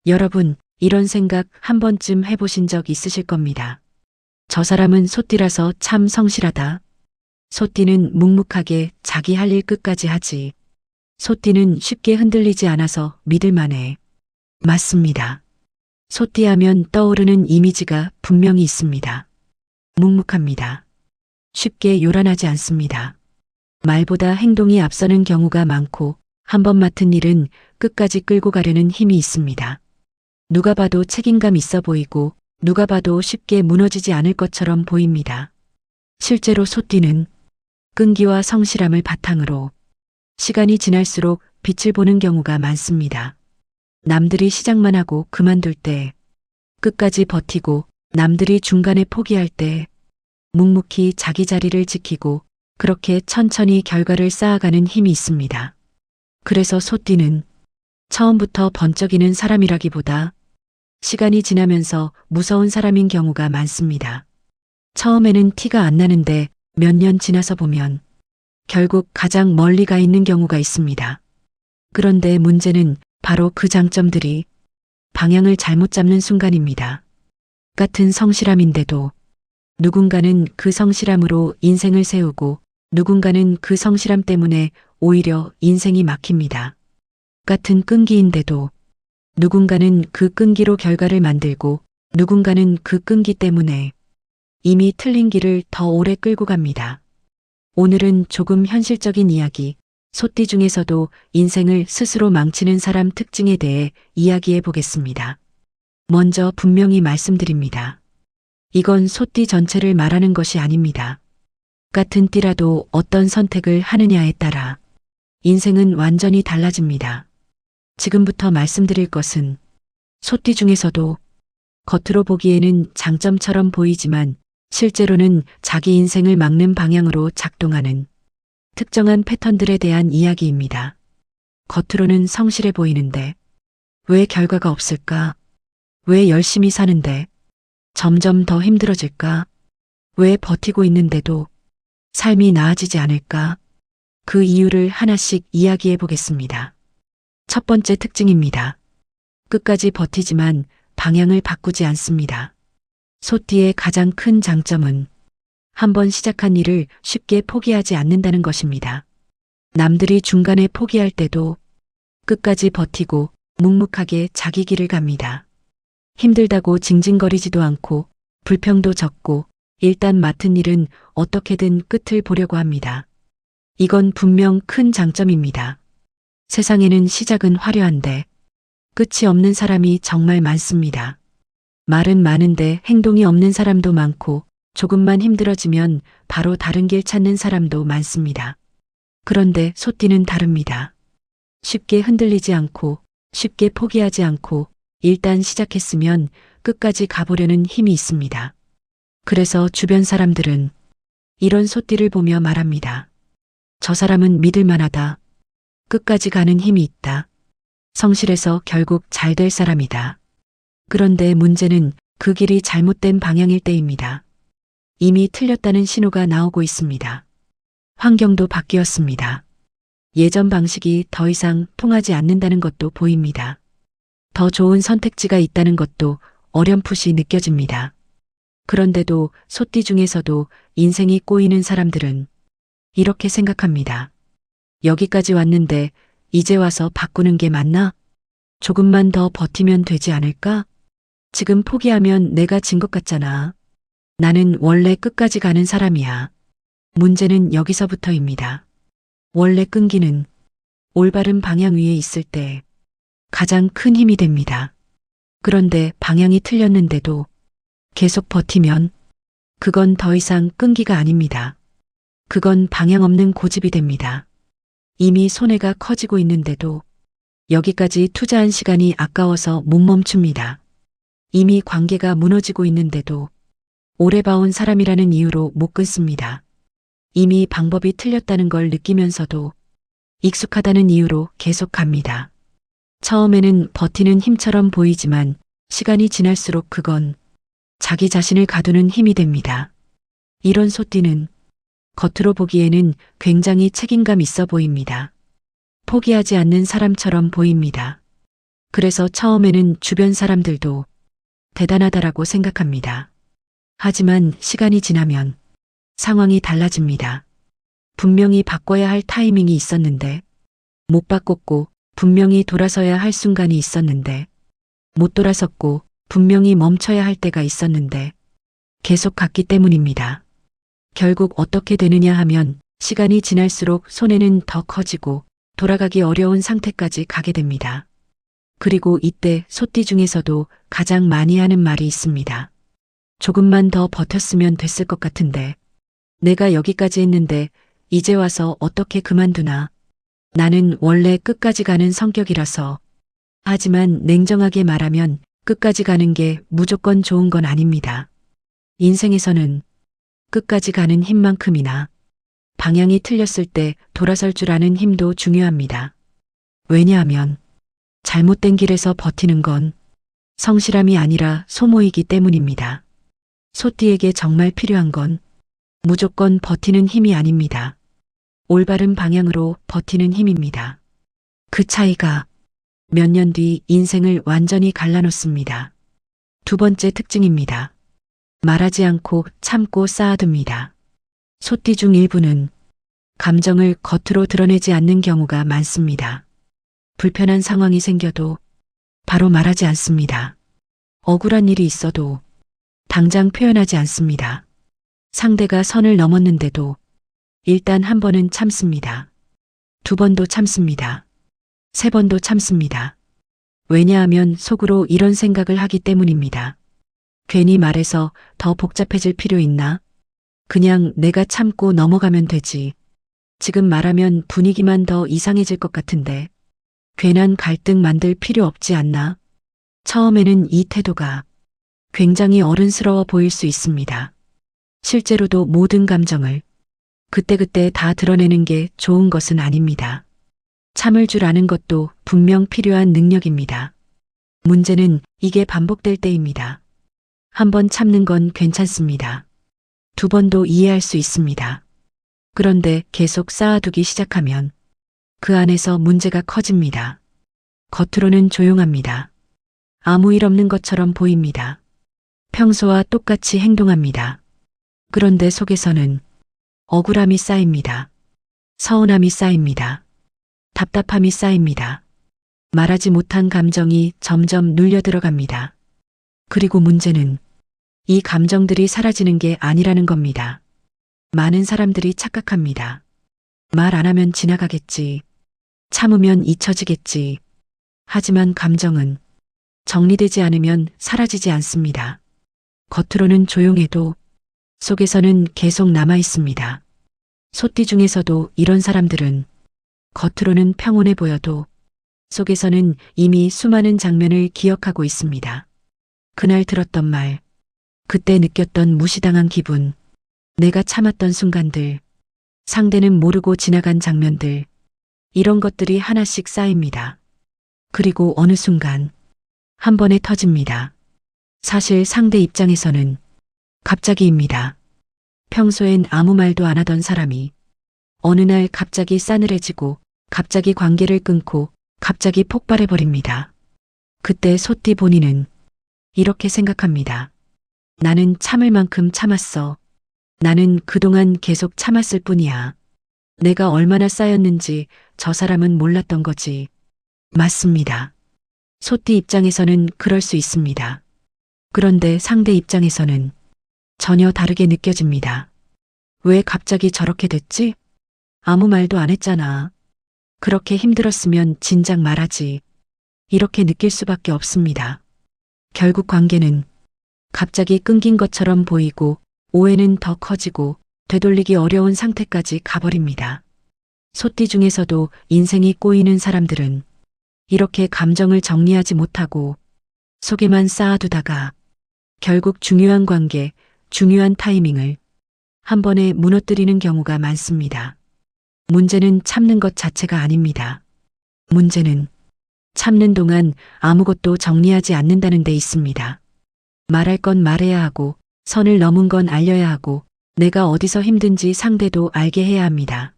여러분, 이런 생각 한 번쯤 해보신 적 있으실 겁니다. 저 사람은 소띠라서 참 성실하다. 소띠는 묵묵하게 자기 할 일 끝까지 하지. 소띠는 쉽게 흔들리지 않아서 믿을만해. 맞습니다. 소띠하면 떠오르는 이미지가 분명히 있습니다. 묵묵합니다. 쉽게 요란하지 않습니다. 말보다 행동이 앞서는 경우가 많고 한 번 맡은 일은 끝까지 끌고 가려는 힘이 있습니다. 누가 봐도 책임감 있어 보이고 누가 봐도 쉽게 무너지지 않을 것처럼 보입니다. 실제로 소띠는 끈기와 성실함을 바탕으로 시간이 지날수록 빛을 보는 경우가 많습니다. 남들이 시작만 하고 그만둘 때, 끝까지 버티고 남들이 중간에 포기할 때 묵묵히 자기 자리를 지키고 그렇게 천천히 결과를 쌓아가는 힘이 있습니다. 그래서 소띠는 처음부터 번쩍이는 사람이라기보다 시간이 지나면서 무서운 사람인 경우가 많습니다. 처음에는 티가 안 나는데 몇 년 지나서 보면 결국 가장 멀리 가 있는 경우가 있습니다. 그런데 문제는 바로 그 장점들이 방향을 잘못 잡는 순간입니다. 같은 성실함인데도 누군가는 그 성실함으로 인생을 세우고 누군가는 그 성실함 때문에 오히려 인생이 막힙니다. 같은 끈기인데도 누군가는 그 끈기로 결과를 만들고 누군가는 그 끈기 때문에 이미 틀린 길을 더 오래 끌고 갑니다. 오늘은 조금 현실적인 이야기, 소띠 중에서도 인생을 스스로 망치는 사람 특징에 대해 이야기해 보겠습니다. 먼저 분명히 말씀드립니다. 이건 소띠 전체를 말하는 것이 아닙니다. 같은 띠라도 어떤 선택을 하느냐에 따라 인생은 완전히 달라집니다. 지금부터 말씀드릴 것은 소띠 중에서도 겉으로 보기에는 장점처럼 보이지만 실제로는 자기 인생을 막는 방향으로 작동하는 특정한 패턴들에 대한 이야기입니다. 겉으로는 성실해 보이는데 왜 결과가 없을까? 왜 열심히 사는데 점점 더 힘들어질까? 왜 버티고 있는데도 삶이 나아지지 않을까? 그 이유를 하나씩 이야기해 보겠습니다. 첫 번째 특징입니다. 끝까지 버티지만 방향을 바꾸지 않습니다. 소띠의 가장 큰 장점은 한번 시작한 일을 쉽게 포기하지 않는다는 것입니다. 남들이 중간에 포기할 때도 끝까지 버티고 묵묵하게 자기 길을 갑니다. 힘들다고 징징거리지도 않고 불평도 적고 일단 맡은 일은 어떻게든 끝을 보려고 합니다. 이건 분명 큰 장점입니다. 세상에는 시작은 화려한데 끝이 없는 사람이 정말 많습니다. 말은 많은데 행동이 없는 사람도 많고 조금만 힘들어지면 바로 다른 길 찾는 사람도 많습니다. 그런데 소띠는 다릅니다. 쉽게 흔들리지 않고 쉽게 포기하지 않고 일단 시작했으면 끝까지 가보려는 힘이 있습니다. 그래서 주변 사람들은 이런 소띠를 보며 말합니다. 저 사람은 믿을 만하다. 끝까지 가는 힘이 있다. 성실해서 결국 잘 될 사람이다. 그런데 문제는 그 길이 잘못된 방향일 때입니다. 이미 틀렸다는 신호가 나오고 있습니다. 환경도 바뀌었습니다. 예전 방식이 더 이상 통하지 않는다는 것도 보입니다. 더 좋은 선택지가 있다는 것도 어렴풋이 느껴집니다. 그런데도 소띠 중에서도 인생이 꼬이는 사람들은 이렇게 생각합니다. 여기까지 왔는데 이제 와서 바꾸는 게 맞나? 조금만 더 버티면 되지 않을까? 지금 포기하면 내가 진 것 같잖아. 나는 원래 끝까지 가는 사람이야. 문제는 여기서부터입니다. 원래 끈기는 올바른 방향 위에 있을 때 가장 큰 힘이 됩니다. 그런데 방향이 틀렸는데도 계속 버티면 그건 더 이상 끈기가 아닙니다. 그건 방향 없는 고집이 됩니다. 이미 손해가 커지고 있는데도 여기까지 투자한 시간이 아까워서 못 멈춥니다. 이미 관계가 무너지고 있는데도 오래 봐온 사람이라는 이유로 못 끊습니다. 이미 방법이 틀렸다는 걸 느끼면서도 익숙하다는 이유로 계속 갑니다. 처음에는 버티는 힘처럼 보이지만 시간이 지날수록 그건 자기 자신을 가두는 힘이 됩니다. 이런 소띠는 겉으로 보기에는 굉장히 책임감 있어 보입니다. 포기하지 않는 사람처럼 보입니다. 그래서 처음에는 주변 사람들도 대단하다라고 생각합니다. 하지만 시간이 지나면 상황이 달라집니다. 분명히 바꿔야 할 타이밍이 있었는데 못 바꿨고, 분명히 돌아서야 할 순간이 있었는데 못 돌아섰고, 분명히 멈춰야 할 때가 있었는데 계속 갔기 때문입니다. 결국 어떻게 되느냐 하면 시간이 지날수록 손해는 더 커지고 돌아가기 어려운 상태까지 가게 됩니다. 그리고 이때 소띠 중에서도 가장 많이 하는 말이 있습니다. 조금만 더 버텼으면 됐을 것 같은데, 내가 여기까지 했는데 이제 와서 어떻게 그만두나. 나는 원래 끝까지 가는 성격이라서. 하지만 냉정하게 말하면 끝까지 가는 게 무조건 좋은 건 아닙니다. 인생에서는 끝까지 가는 힘만큼이나 방향이 틀렸을 때 돌아설 줄 아는 힘도 중요합니다. 왜냐하면 잘못된 길에서 버티는 건 성실함이 아니라 소모이기 때문입니다. 소띠에게 정말 필요한 건 무조건 버티는 힘이 아닙니다. 올바른 방향으로 버티는 힘입니다. 그 차이가 몇 년 뒤 인생을 완전히 갈라놓습니다. 두 번째 특징입니다. 말하지 않고 참고 쌓아둡니다. 소띠 중 일부는 감정을 겉으로 드러내지 않는 경우가 많습니다. 불편한 상황이 생겨도 바로 말하지 않습니다. 억울한 일이 있어도 당장 표현하지 않습니다. 상대가 선을 넘었는데도 일단 한 번은 참습니다. 두 번도 참습니다. 세 번도 참습니다. 왜냐하면 속으로 이런 생각을 하기 때문입니다. 괜히 말해서 더 복잡해질 필요 있나? 그냥 내가 참고 넘어가면 되지. 지금 말하면 분위기만 더 이상해질 것 같은데 괜한 갈등 만들 필요 없지 않나? 처음에는 이 태도가 굉장히 어른스러워 보일 수 있습니다. 실제로도 모든 감정을 그때그때 다 드러내는 게 좋은 것은 아닙니다. 참을 줄 아는 것도 분명 필요한 능력입니다. 문제는 이게 반복될 때입니다. 한 번 참는 건 괜찮습니다. 두 번도 이해할 수 있습니다. 그런데 계속 쌓아두기 시작하면 그 안에서 문제가 커집니다. 겉으로는 조용합니다. 아무 일 없는 것처럼 보입니다. 평소와 똑같이 행동합니다. 그런데 속에서는 억울함이 쌓입니다. 서운함이 쌓입니다. 답답함이 쌓입니다. 말하지 못한 감정이 점점 눌려 들어갑니다. 그리고 문제는 이 감정들이 사라지는 게 아니라는 겁니다. 많은 사람들이 착각합니다. 말 안 하면 지나가겠지. 참으면 잊혀지겠지. 하지만 감정은 정리되지 않으면 사라지지 않습니다. 겉으로는 조용해도 속에서는 계속 남아 있습니다. 소띠 중에서도 이런 사람들은 겉으로는 평온해 보여도 속에서는 이미 수많은 장면을 기억하고 있습니다. 그날 들었던 말, 그때 느꼈던 무시당한 기분, 내가 참았던 순간들, 상대는 모르고 지나간 장면들, 이런 것들이 하나씩 쌓입니다. 그리고 어느 순간 한 번에 터집니다. 사실 상대 입장에서는 갑자기입니다. 평소엔 아무 말도 안 하던 사람이 어느 날 갑자기 싸늘해지고 갑자기 관계를 끊고 갑자기 폭발해버립니다. 그때 소띠 본인은 이렇게 생각합니다. 나는 참을 만큼 참았어. 나는 그동안 계속 참았을 뿐이야. 내가 얼마나 쌓였는지 저 사람은 몰랐던 거지. 맞습니다. 소띠 입장에서는 그럴 수 있습니다. 그런데 상대 입장에서는 전혀 다르게 느껴집니다. 왜 갑자기 저렇게 됐지? 아무 말도 안 했잖아. 그렇게 힘들었으면 진작 말하지. 이렇게 느낄 수밖에 없습니다. 결국 관계는 갑자기 끊긴 것처럼 보이고 오해는 더 커지고 되돌리기 어려운 상태까지 가버립니다. 소띠 중에서도 인생이 꼬이는 사람들은 이렇게 감정을 정리하지 못하고 속에만 쌓아두다가 결국 중요한 관계, 중요한 타이밍을 한 번에 무너뜨리는 경우가 많습니다. 문제는 참는 것 자체가 아닙니다. 문제는 참는 동안 아무것도 정리하지 않는다는 데 있습니다. 말할 건 말해야 하고 선을 넘은 건 알려야 하고 내가 어디서 힘든지 상대도 알게 해야 합니다.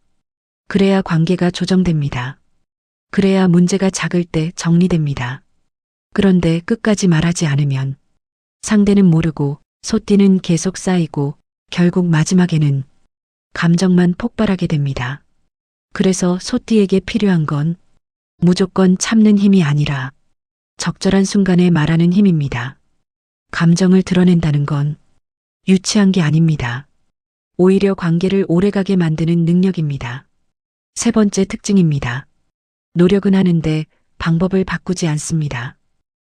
그래야 관계가 조정됩니다. 그래야 문제가 작을 때 정리됩니다. 그런데 끝까지 말하지 않으면 상대는 모르고 소띠는 계속 쌓이고 결국 마지막에는 감정만 폭발하게 됩니다. 그래서 소띠에게 필요한 건 무조건 참는 힘이 아니라 적절한 순간에 말하는 힘입니다. 감정을 드러낸다는 건 유치한 게 아닙니다. 오히려 관계를 오래가게 만드는 능력입니다. 세 번째 특징입니다. 노력은 하는데 방법을 바꾸지 않습니다.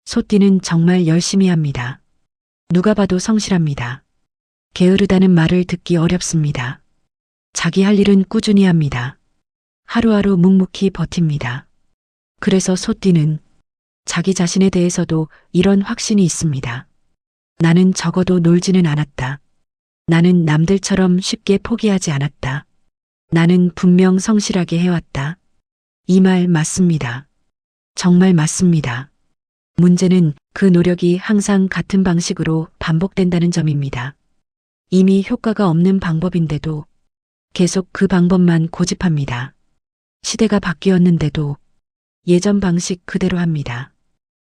소띠는 정말 열심히 합니다. 누가 봐도 성실합니다. 게으르다는 말을 듣기 어렵습니다. 자기 할 일은 꾸준히 합니다. 하루하루 묵묵히 버팁니다. 그래서 소띠는 자기 자신에 대해서도 이런 확신이 있습니다. 나는 적어도 놀지는 않았다. 나는 남들처럼 쉽게 포기하지 않았다. 나는 분명 성실하게 해왔다. 이 말 맞습니다. 정말 맞습니다. 문제는 그 노력이 항상 같은 방식으로 반복된다는 점입니다. 이미 효과가 없는 방법인데도 계속 그 방법만 고집합니다. 시대가 바뀌었는데도 예전 방식 그대로 합니다.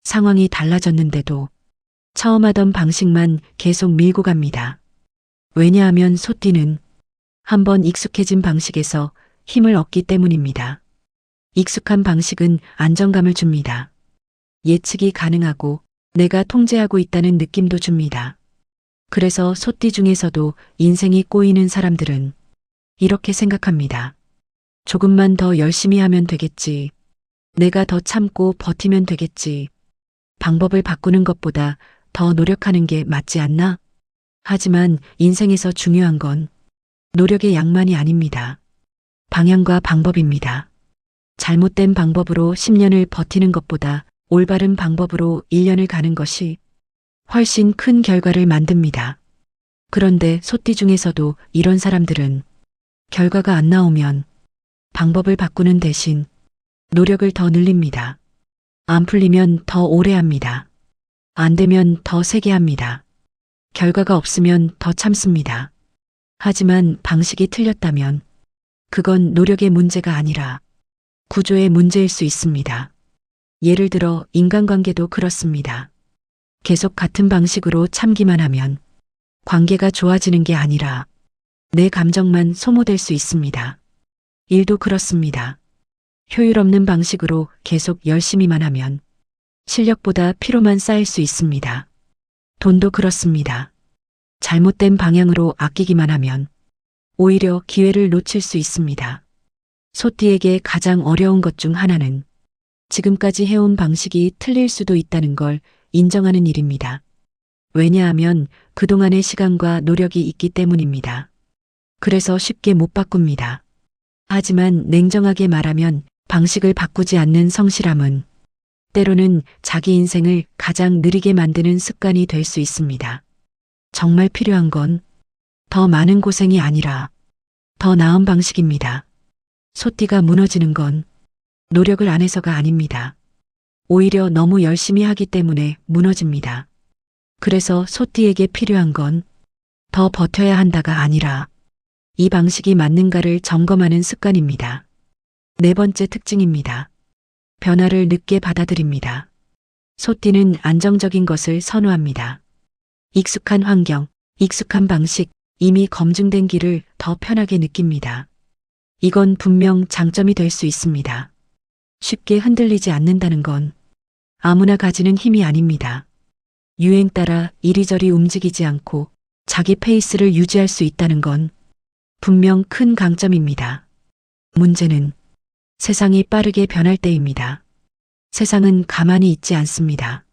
상황이 달라졌는데도 처음 하던 방식만 계속 밀고 갑니다. 왜냐하면 소띠는 한번 익숙해진 방식에서 힘을 얻기 때문입니다. 익숙한 방식은 안정감을 줍니다. 예측이 가능하고 내가 통제하고 있다는 느낌도 줍니다. 그래서 소띠 중에서도 인생이 꼬이는 사람들은 이렇게 생각합니다. 조금만 더 열심히 하면 되겠지. 내가 더 참고 버티면 되겠지. 방법을 바꾸는 것보다 더 노력하는 게 맞지 않나? 하지만 인생에서 중요한 건 노력의 양만이 아닙니다. 방향과 방법입니다. 잘못된 방법으로 10년을 버티는 것보다 올바른 방법으로 1년을 가는 것이 훨씬 큰 결과를 만듭니다. 그런데 소띠 중에서도 이런 사람들은 결과가 안 나오면 방법을 바꾸는 대신 노력을 더 늘립니다. 안 풀리면 더 오래 합니다. 안 되면 더 세게 합니다. 결과가 없으면 더 참습니다. 하지만 방식이 틀렸다면 그건 노력의 문제가 아니라 구조의 문제일 수 있습니다. 예를 들어 인간관계도 그렇습니다. 계속 같은 방식으로 참기만 하면 관계가 좋아지는 게 아니라 내 감정만 소모될 수 있습니다. 일도 그렇습니다. 효율 없는 방식으로 계속 열심히만 하면 실력보다 피로만 쌓일 수 있습니다. 돈도 그렇습니다. 잘못된 방향으로 아끼기만 하면 오히려 기회를 놓칠 수 있습니다. 소띠에게 가장 어려운 것 중 하나는 지금까지 해온 방식이 틀릴 수도 있다는 걸 인정하는 일입니다. 왜냐하면 그동안의 시간과 노력이 있기 때문입니다. 그래서 쉽게 못 바꿉니다. 하지만 냉정하게 말하면 방식을 바꾸지 않는 성실함은 때로는 자기 인생을 가장 느리게 만드는 습관이 될 수 있습니다. 정말 필요한 건 더 많은 고생이 아니라 더 나은 방식입니다. 소띠가 무너지는 건 노력을 안 해서가 아닙니다. 오히려 너무 열심히 하기 때문에 무너집니다. 그래서 소띠에게 필요한 건 더 버텨야 한다가 아니라 이 방식이 맞는가를 점검하는 습관입니다. 네 번째 특징입니다. 변화를 늦게 받아들입니다. 소띠는 안정적인 것을 선호합니다. 익숙한 환경, 익숙한 방식, 이미 검증된 길을 더 편하게 느낍니다. 이건 분명 장점이 될 수 있습니다. 쉽게 흔들리지 않는다는 건 아무나 가지는 힘이 아닙니다. 유행 따라 이리저리 움직이지 않고 자기 페이스를 유지할 수 있다는 건 분명 큰 강점입니다. 문제는 세상이 빠르게 변할 때입니다. 세상은 가만히 있지 않습니다.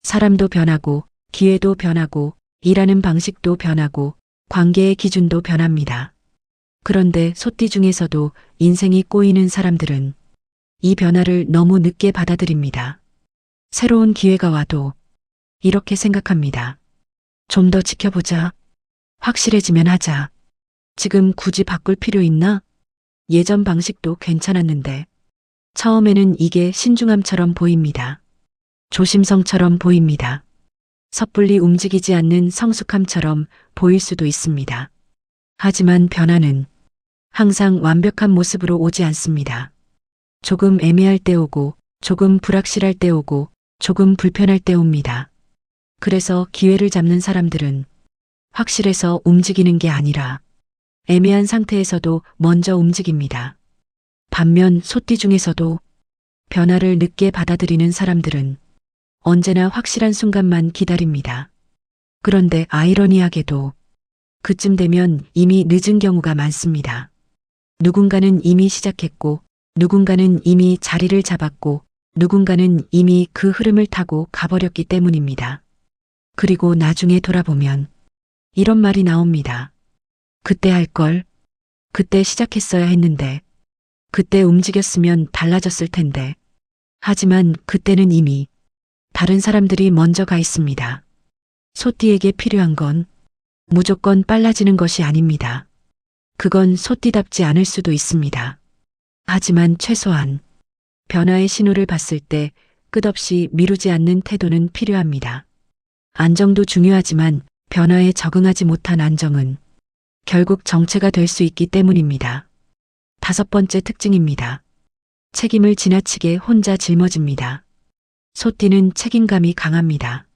사람도 변하고 기회도 변하고 일하는 방식도 변하고 관계의 기준도 변합니다. 그런데 소띠 중에서도 인생이 꼬이는 사람들은 이 변화를 너무 늦게 받아들입니다. 새로운 기회가 와도 이렇게 생각합니다. 좀 더 지켜보자. 확실해지면 하자. 지금 굳이 바꿀 필요 있나? 예전 방식도 괜찮았는데 처음에는 이게 신중함처럼 보입니다. 조심성처럼 보입니다. 섣불리 움직이지 않는 성숙함처럼 보일 수도 있습니다. 하지만 변화는 항상 완벽한 모습으로 오지 않습니다. 조금 애매할 때 오고, 조금 불확실할 때 오고, 조금 불편할 때 옵니다. 그래서 기회를 잡는 사람들은 확실해서 움직이는 게 아니라 애매한 상태에서도 먼저 움직입니다. 반면 소띠 중에서도 변화를 늦게 받아들이는 사람들은 언제나 확실한 순간만 기다립니다. 그런데 아이러니하게도 그쯤 되면 이미 늦은 경우가 많습니다. 누군가는 이미 시작했고, 누군가는 이미 자리를 잡았고, 누군가는 이미 그 흐름을 타고 가버렸기 때문입니다. 그리고 나중에 돌아보면 이런 말이 나옵니다. 그때 할 걸, 그때 시작했어야 했는데, 그때 움직였으면 달라졌을 텐데. 하지만 그때는 이미 다른 사람들이 먼저 가 있습니다. 소띠에게 필요한 건 무조건 빨라지는 것이 아닙니다. 그건 소띠답지 않을 수도 있습니다. 하지만 최소한 변화의 신호를 봤을 때 끝없이 미루지 않는 태도는 필요합니다. 안정도 중요하지만 변화에 적응하지 못한 안정은 결국 정체가 될 수 있기 때문입니다. 5번째 특징입니다. 책임을 지나치게 혼자 짊어집니다. 소띠는 책임감이 강합니다.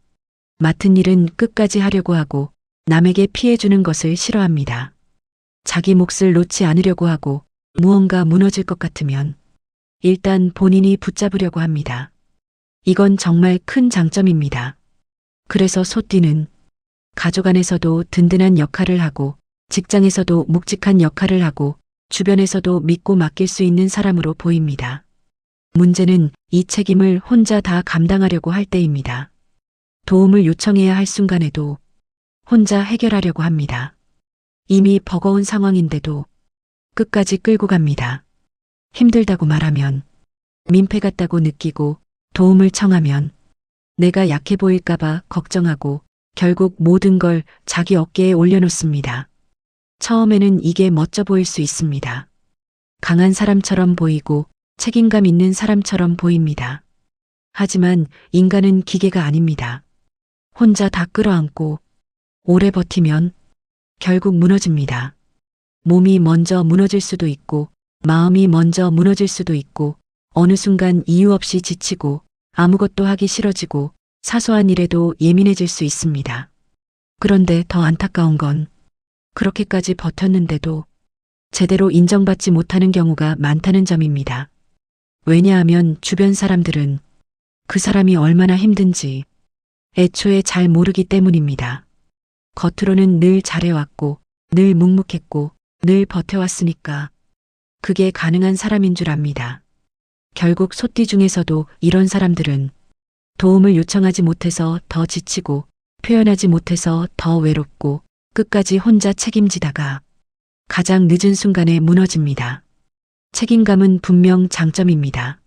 맡은 일은 끝까지 하려고 하고 남에게 피해주는 것을 싫어합니다. 자기 몫을 놓지 않으려고 하고 무언가 무너질 것 같으면 일단 본인이 붙잡으려고 합니다. 이건 정말 큰 장점입니다. 그래서 소띠는 가족 안에서도 든든한 역할을 하고 직장에서도 묵직한 역할을 하고 주변에서도 믿고 맡길 수 있는 사람으로 보입니다. 문제는 이 책임을 혼자 다 감당하려고 할 때입니다. 도움을 요청해야 할 순간에도 혼자 해결하려고 합니다. 이미 버거운 상황인데도 끝까지 끌고 갑니다. 힘들다고 말하면 민폐 같다고 느끼고 도움을 청하면 내가 약해 보일까봐 걱정하고 결국 모든 걸 자기 어깨에 올려놓습니다. 처음에는 이게 멋져 보일 수 있습니다. 강한 사람처럼 보이고 책임감 있는 사람처럼 보입니다. 하지만 인간은 기계가 아닙니다. 혼자 다 끌어안고 오래 버티면 결국 무너집니다. 몸이 먼저 무너질 수도 있고 마음이 먼저 무너질 수도 있고 어느 순간 이유 없이 지치고 아무것도 하기 싫어지고 사소한 일에도 예민해질 수 있습니다. 그런데 더 안타까운 건 그렇게까지 버텼는데도 제대로 인정받지 못하는 경우가 많다는 점입니다. 왜냐하면 주변 사람들은 그 사람이 얼마나 힘든지 애초에 잘 모르기 때문입니다. 겉으로는 늘 잘해왔고 늘 묵묵했고 늘 버텨왔으니까 그게 가능한 사람인 줄 압니다. 결국 소띠 중에서도 이런 사람들은 도움을 요청하지 못해서 더 지치고 표현하지 못해서 더 외롭고 끝까지 혼자 책임지다가 가장 늦은 순간에 무너집니다. 책임감은 분명 장점입니다.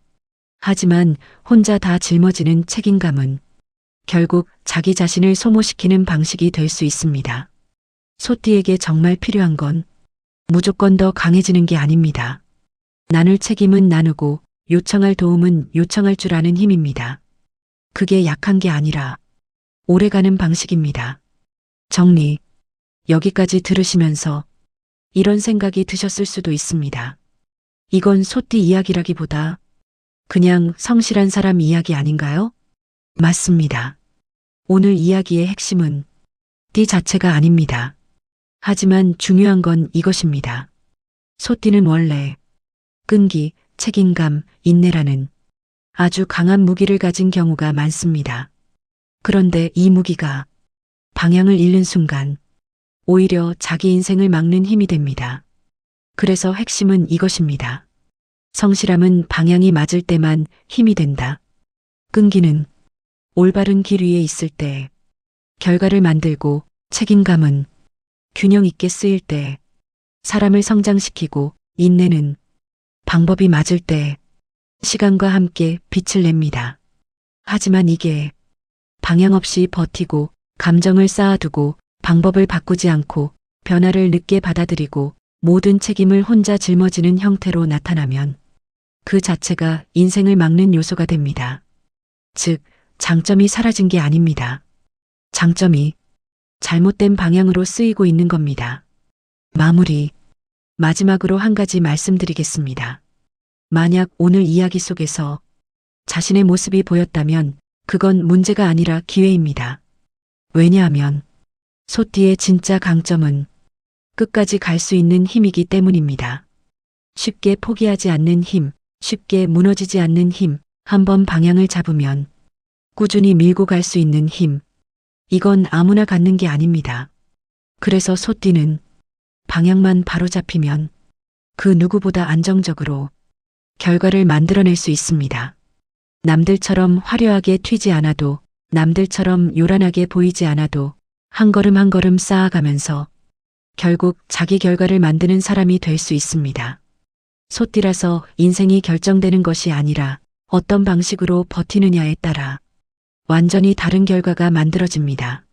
하지만 혼자 다 짊어지는 책임감은 결국 자기 자신을 소모시키는 방식이 될 수 있습니다. 소띠에게 정말 필요한 건 무조건 더 강해지는 게 아닙니다. 나눌 책임은 나누고 요청할 도움은 요청할 줄 아는 힘입니다. 그게 약한 게 아니라 오래가는 방식입니다. 정리. 여기까지 들으시면서 이런 생각이 드셨을 수도 있습니다. 이건 소띠 이야기라기보다 그냥 성실한 사람 이야기 아닌가요? 맞습니다. 오늘 이야기의 핵심은 띠 자체가 아닙니다. 하지만 중요한 건 이것입니다. 소띠는 원래 끈기, 책임감, 인내라는 아주 강한 무기를 가진 경우가 많습니다. 그런데 이 무기가 방향을 잃는 순간 오히려 자기 인생을 막는 힘이 됩니다. 그래서 핵심은 이것입니다. 성실함은 방향이 맞을 때만 힘이 된다. 끈기는 올바른 길 위에 있을 때 결과를 만들고 책임감은 균형 있게 쓰일 때 사람을 성장시키고 인내는 방법이 맞을 때 시간과 함께 빛을 냅니다. 하지만 이게 방향 없이 버티고 감정을 쌓아두고 방법을 바꾸지 않고 변화를 늦게 받아들이고 모든 책임을 혼자 짊어지는 형태로 나타나면 그 자체가 인생을 막는 요소가 됩니다. 즉, 장점이 사라진 게 아닙니다. 장점이 잘못된 방향으로 쓰이고 있는 겁니다. 마무리. 마지막으로 한 가지 말씀드리겠습니다. 만약 오늘 이야기 속에서 자신의 모습이 보였다면 그건 문제가 아니라 기회입니다. 왜냐하면 소띠의 진짜 강점은 끝까지 갈 수 있는 힘이기 때문입니다. 쉽게 포기하지 않는 힘, 쉽게 무너지지 않는 힘, 한번 방향을 잡으면 꾸준히 밀고 갈 수 있는 힘. 이건 아무나 갖는 게 아닙니다. 그래서 소띠는 방향만 바로 잡히면 그 누구보다 안정적으로 결과를 만들어낼 수 있습니다. 남들처럼 화려하게 튀지 않아도, 남들처럼 요란하게 보이지 않아도 한 걸음 한 걸음 쌓아가면서 결국 자기 결과를 만드는 사람이 될 수 있습니다. 소띠라서 인생이 결정되는 것이 아니라 어떤 방식으로 버티느냐에 따라 완전히 다른 결과가 만들어집니다.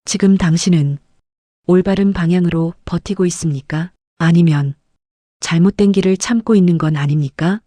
지금 당신은 올바른 방향으로 버티고 있습니까? 아니면 잘못된 길을 참고 있는 건 아닙니까?